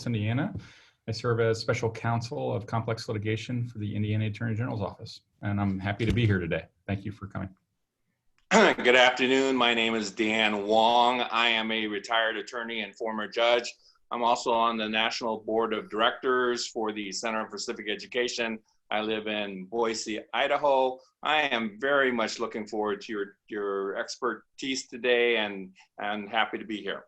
Indiana. I serve as special counsel of complex litigation for the Indiana Attorney General's office, and I'm happy to be here today. Thank you for coming. Good afternoon. My name is Dan Wong. I am a retired attorney and former judge. I'm also on the National Board of Directors for the Center for Civic Education. I live in Boise, Idaho. I am very much looking forward to your expertise today and happy to be here.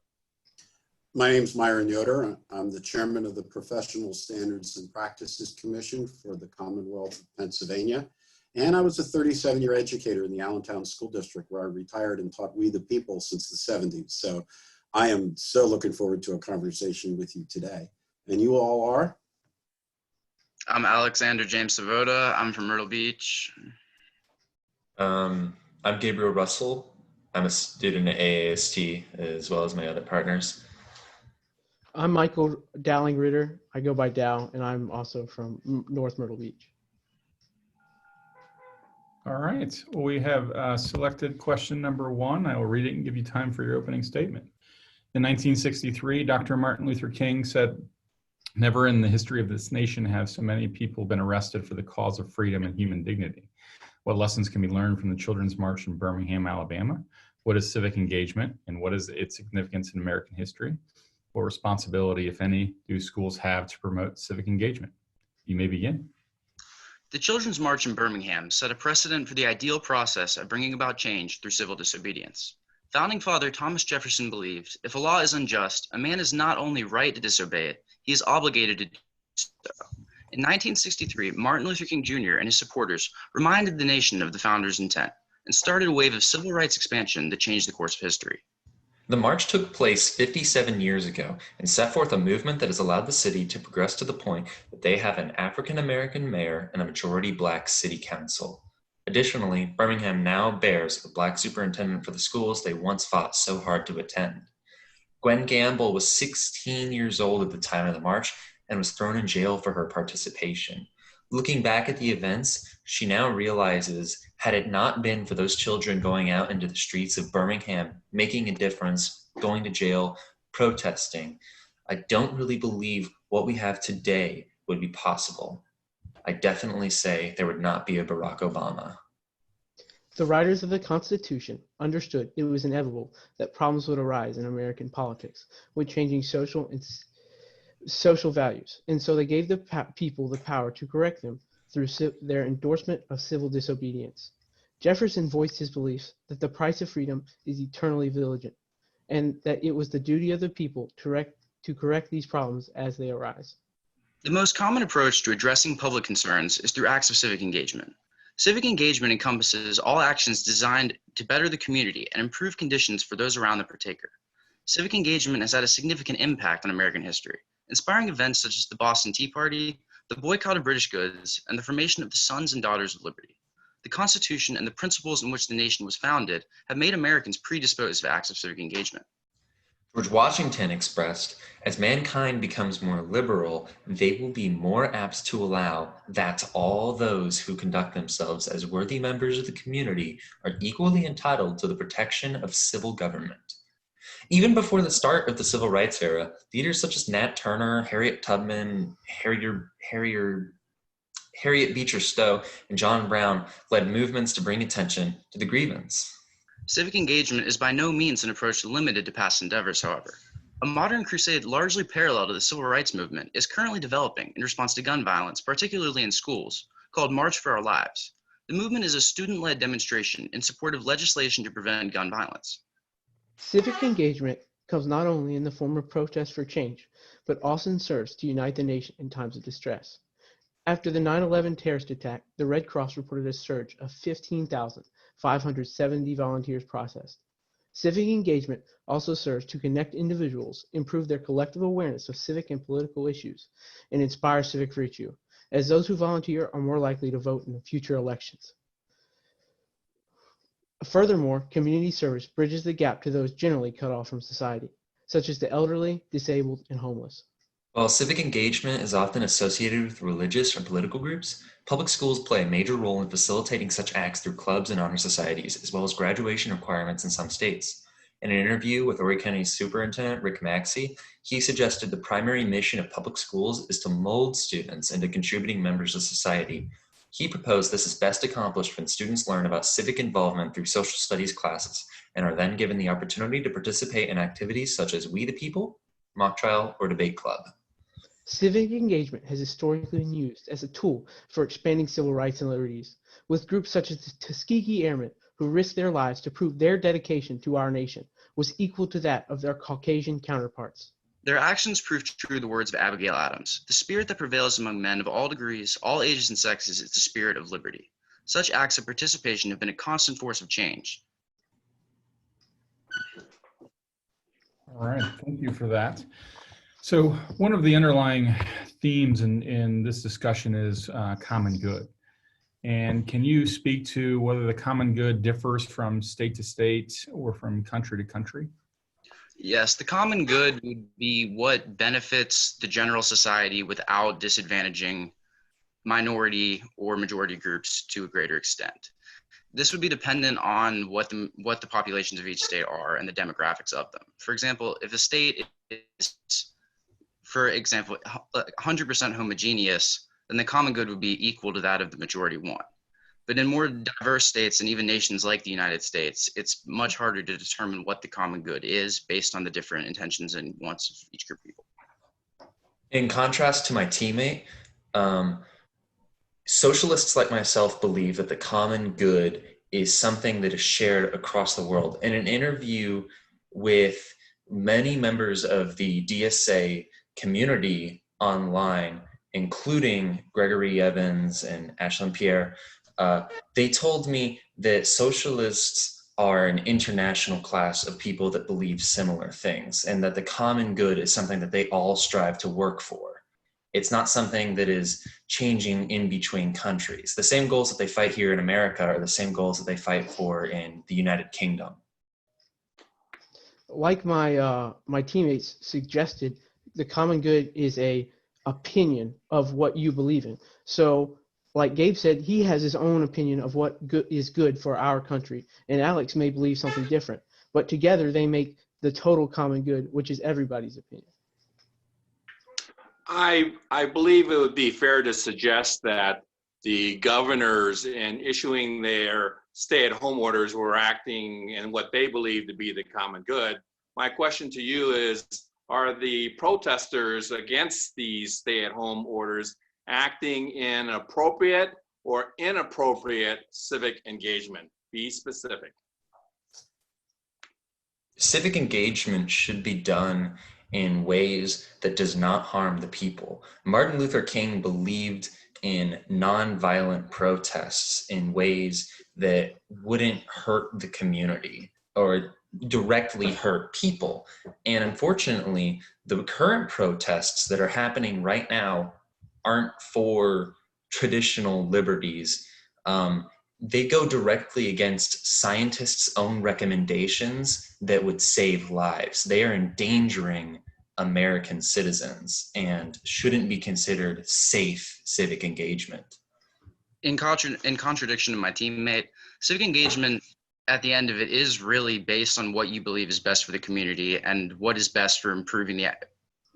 My name is Myron Yoder. I'm the chairman of the Professional Standards and Practices Commission for the Commonwealth of Pennsylvania. And I was a 37-year educator in the Allentown School District, where I retired and taught We the People since the 70s. So I am so looking forward to a conversation with you today. And you all are? I'm Alexander James Savoda. I'm from Myrtle Beach. I'm Gabriel Russell. I'm a student at AAST as well as my other partners. I'm Michael Dowling Ritter. I go by Dow, and I'm also from North Myrtle Beach. All right. Well, we have selected question number 1. I will read it and give you time for your opening statement. In 1963, Dr. Martin Luther King said, "Never in the history of this nation have so many people been arrested for the cause of freedom and human dignity. What lessons can be learned from the Children's March in Birmingham, Alabama? What is civic engagement, and what is its significance in American history? What responsibility, if any, do schools have to promote civic engagement?" You may begin. The Children's March in Birmingham set a precedent for the ideal process of bringing about change through civil disobedience. Founding Father Thomas Jefferson believed, if a law is unjust, a man is not only right to disobey it, he is obligated to do so. In 1963, Martin Luther King Jr. and his supporters reminded the nation of the founders' intent and started a wave of civil rights expansion that changed the course of history. The march took place 57 years ago and set forth a movement that has allowed the city to progress to the point that they have an African-American mayor and a majority Black city council. Additionally, Birmingham now bears a Black superintendent for the schools they once fought so hard to attend. Gwen Gamble was 16 years old at the time of the march and was thrown in jail for her participation. Looking back at the events, she now realizes, had it not been for those children going out into the streets of Birmingham, making a difference, going to jail, protesting, I don't really believe what we have today would be possible. I definitely say there would not be a Barack Obama. The writers of the Constitution understood it was inevitable that problems would arise in American politics with changing social values, and so they gave the people the power to correct them through their endorsement of civil disobedience. Jefferson voiced his beliefs that the price of freedom is eternally vigilant, and that it was the duty of the people to correct these problems as they arise. The most common approach to addressing public concerns is through acts of civic engagement. Civic engagement encompasses all actions designed to better the community and improve conditions for those around the partaker. Civic engagement has had a significant impact on American history, inspiring events such as the Boston Tea Party, the boycott of British goods, and the formation of the Sons and Daughters of Liberty. The Constitution and the principles in which the nation was founded have made Americans predisposed to acts of civic engagement. George Washington expressed, as mankind becomes more liberal, they will be more apt to allow that all those who conduct themselves as worthy members of the community are equally entitled to the protection of civil government. Even before the start of the Civil Rights era, leaders such as Nat Turner, Harriet Tubman, Harriet Beecher Stowe, and John Brown led movements to bring attention to the grievance. Civic engagement is by no means an approach limited to past endeavors, however. A modern crusade largely parallel to the civil rights movement is currently developing in response to gun violence, particularly in schools, called March for Our Lives. The movement is a student-led demonstration in support of legislation to prevent gun violence. Civic engagement comes not only in the form of protest for change, but also serves to unite the nation in times of distress. After the 9/11 terrorist attack, the Red Cross reported a surge of 15,570 volunteers processed. Civic engagement also serves to connect individuals, improve their collective awareness of civic and political issues, and inspire civic virtue, as those who volunteer are more likely to vote in future elections. Furthermore, community service bridges the gap to those generally cut off from society, such as the elderly, disabled, and homeless. While civic engagement is often associated with religious or political groups, public schools play a major role in facilitating such acts through clubs and honor societies, as well as graduation requirements in some states. In an interview with Horry County Superintendent Rick Maxey, he suggested the primary mission of public schools is to mold students into contributing members of society. He proposed this is best accomplished when students learn about civic involvement through social studies classes and are then given the opportunity to participate in activities such as We the People, mock trial, or debate club. Civic engagement has historically been used as a tool for expanding civil rights and liberties, with groups such as the Tuskegee Airmen, who risked their lives to prove their dedication to our nation was equal to that of their Caucasian counterparts. Their actions proved true the words of Abigail Adams. The spirit that prevails among men of all degrees, all ages and sexes is the spirit of liberty. Such acts of participation have been a constant force of change. All right, thank you for that. So one of the underlying themes in this discussion is common good. And can you speak to whether the common good differs from state to state or from country to country? Yes, the common good would be what benefits the general society without disadvantaging minority or majority groups to a greater extent. This would be dependent on what the populations of each state are and the demographics of them. For example, if a state is, for example, 100% homogeneous, then the common good would be equal to that of the majority one. But in more diverse states and even nations like the United States, it's much harder to determine what the common good is based on the different intentions and wants of each group of people. In contrast to my teammate, socialists like myself believe that the common good is something that is shared across the world. In an interview with many members of the DSA community online, including Gregory Evans and Ashlyn Pierre, they told me that socialists are an international class of people that believe similar things, and that the common good is something that they all strive to work for. It's not something that is changing in between countries. The same goals that they fight here in America are the same goals that they fight for in the United Kingdom. Like my teammates suggested, the common good is a opinion of what you believe in. So like Gabe said, he has his own opinion of what is good for our country, and Alex may believe something different, but together they make the total common good, which is everybody's opinion. I believe it would be fair to suggest that the governors, in issuing their stay-at-home orders, were acting in what they believe to be the common good. My question to you is, are the protesters against these stay-at-home orders acting in appropriate or inappropriate civic engagement? Be specific. Civic engagement should be done in ways that does not harm the people. Martin Luther King believed in nonviolent protests in ways that wouldn't hurt the community or directly hurt people. And unfortunately, the current protests that are happening right now aren't for traditional liberties. They go directly against scientists' own recommendations that would save lives. They are endangering American citizens and shouldn't be considered safe civic engagement. In contradiction to my teammate, civic engagement at the end of it is really based on what you believe is best for the community and what is best for improving the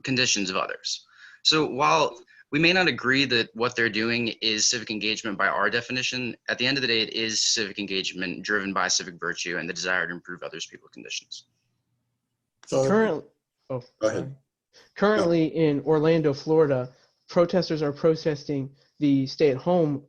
conditions of others. So while we may not agree that what they're doing is civic engagement by our definition, at the end of the day, it is civic engagement driven by civic virtue and the desire to improve others' people's conditions. So, Currently, go ahead. Currently in Orlando, Florida, protesters are protesting the stay-at-home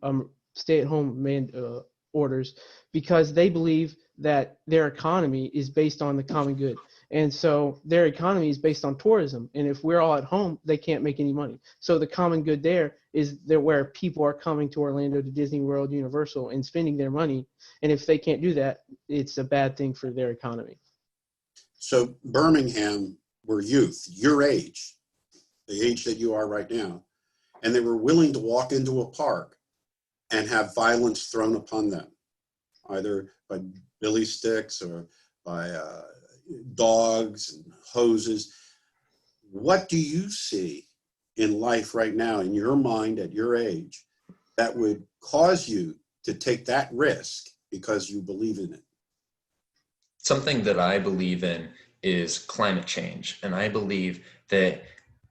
orders because they believe that their economy is based on the common good. And so their economy is based on tourism. And if we're all at home, they can't make any money. So the common good there is that where people are coming to Orlando, to Disney World, Universal, and spending their money. And if they can't do that, it's a bad thing for their economy. So Birmingham were youth, your age, the age that you are right now, and they were willing to walk into a park and have violence thrown upon them, either by billy sticks or by dogs and hoses. What do you see in life right now, in your mind at your age, that would cause you to take that risk because you believe in it? Something that I believe in is climate change. And I believe that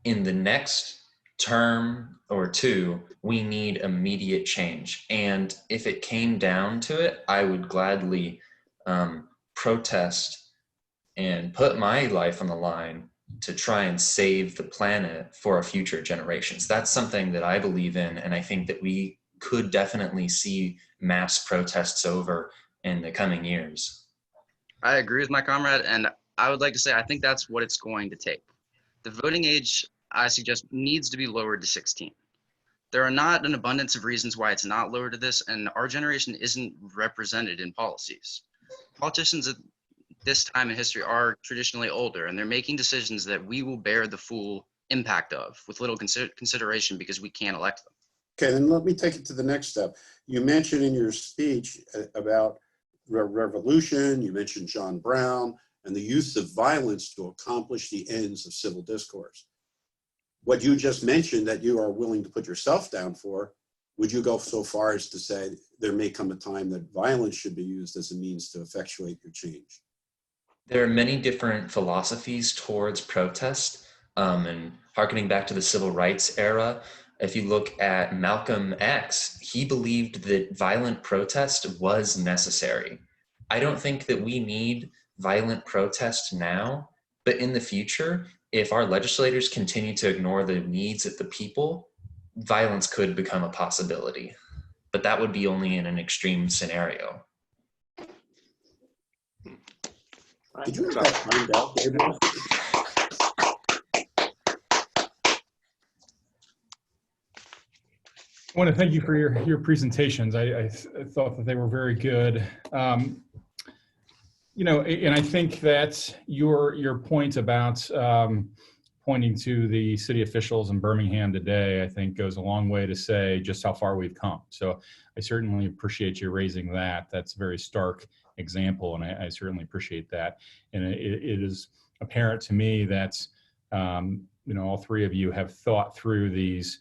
in the next term or two, we need immediate change. And if it came down to it, I would gladly protest and put my life on the line to try and save the planet for our future generations. That's something that I believe in, and I think that we could definitely see mass protests over in the coming years. I agree with my comrade, and I would like to say I think that's what it's going to take. The voting age, I suggest, needs to be lowered to 16. There are not an abundance of reasons why it's not lowered to this, and our generation isn't represented in policies. Politicians at this time in history are traditionally older, and they're making decisions that we will bear the full impact of with little consideration because we can't elect them. Okay, then let me take it to the next step. You mentioned in your speech about revolution, you mentioned John Brown, and the use of violence to accomplish the ends of civil discourse. What you just mentioned that you are willing to put yourself down for, would you go so far as to say there may come a time that violence should be used as a means to effectuate your change? There are many different philosophies towards protest, and harkening back to the civil rights era, if you look at Malcolm X, he believed that violent protest was necessary. I don't think that we need violent protest now, but in the future, if our legislators continue to ignore the needs of the people, violence could become a possibility. But that would be only in an extreme scenario. Did you have that timed out, Gabriel? I want to thank you for your presentations. I thought that they were very good. You know, and I think that your point about pointing to the city officials in Birmingham today, I think goes a long way to say just how far we've come. So I certainly appreciate you raising that. That's a very stark example, and I certainly appreciate that. And it is apparent to me that you know, all three of you have thought through these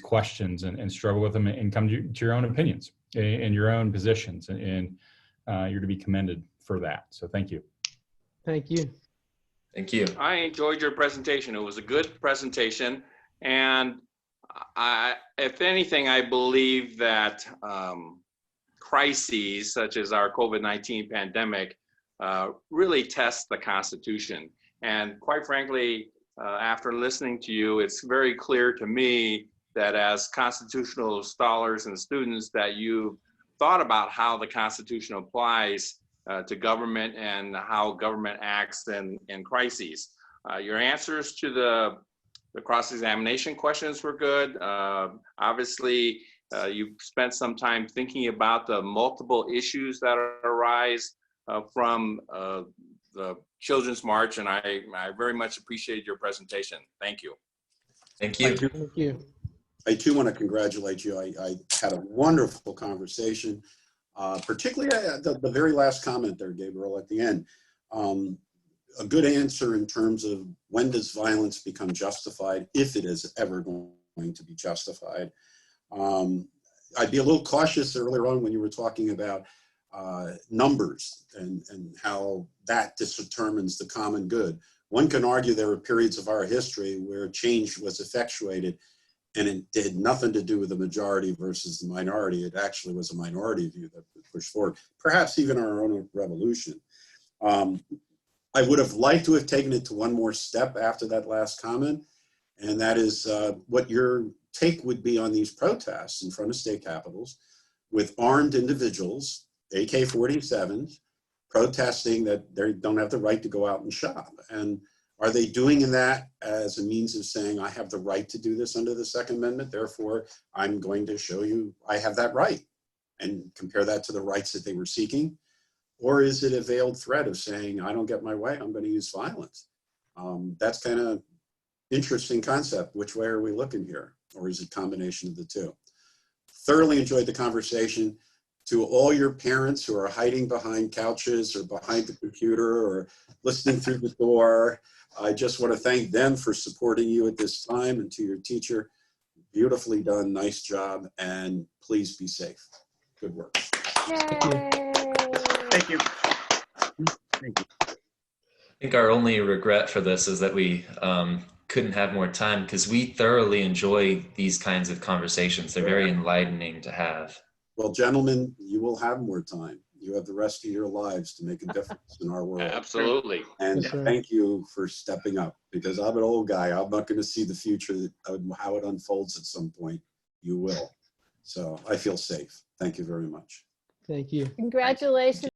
questions and struggle with them and come to your own opinions and your own positions, and you're to be commended for that. So thank you. Thank you. Thank you. I enjoyed your presentation. It was a good presentation. And if anything, I believe that crises such as our COVID-19 pandemic really test the Constitution. And quite frankly, after listening to you, it's very clear to me that as constitutional scholars and students that you've thought about how the Constitution applies to government and how government acts in crises. Your answers to the cross-examination questions were good. Obviously, you spent some time thinking about the multiple issues that arise from the Children's March, and I very much appreciated your presentation. Thank you. Thank you. Thank you. I too want to congratulate you. I had a wonderful conversation, particularly the very last comment there, Gabriel, at the end. A good answer in terms of when does violence become justified, if it is ever going to be justified. I'd be a little cautious earlier on when you were talking about numbers and how that determines the common good. One can argue there were periods of our history where change was effectuated and it had nothing to do with the majority versus the minority. It actually was a minority view that pushed forward, perhaps even our own revolution. I would have liked to have taken it to one more step after that last comment, and that is what your take would be on these protests in front of state capitals with armed individuals, AK-47s, protesting that they don't have the right to go out and shop. And are they doing that as a means of saying, I have the right to do this under the Second Amendment, therefore I'm going to show you I have that right, and compare that to the rights that they were seeking? Or is it a veiled threat of saying, I don't get my way, I'm going to use violence? That's kind of interesting concept. Which way are we looking here? Or is it a combination of the two? Thoroughly enjoyed the conversation. To all your parents who are hiding behind couches or behind the computer or listening through the door, I just want to thank them for supporting you at this time. And to your teacher, beautifully done, nice job, and please be safe. Good work. Thank you. Thank you. Thank you. I think our only regret for this is that we couldn't have more time, because we thoroughly enjoy these kinds of conversations. They're very enlightening to have. Well, gentlemen, you will have more time. You have the rest of your lives to make a difference in our world. Absolutely. And Yes, sir. thank you for stepping up, because I'm an old guy. I'm not going to see the future, how it unfolds at some point. You will. So I feel safe. Thank you very much. Thank you. Congratulations.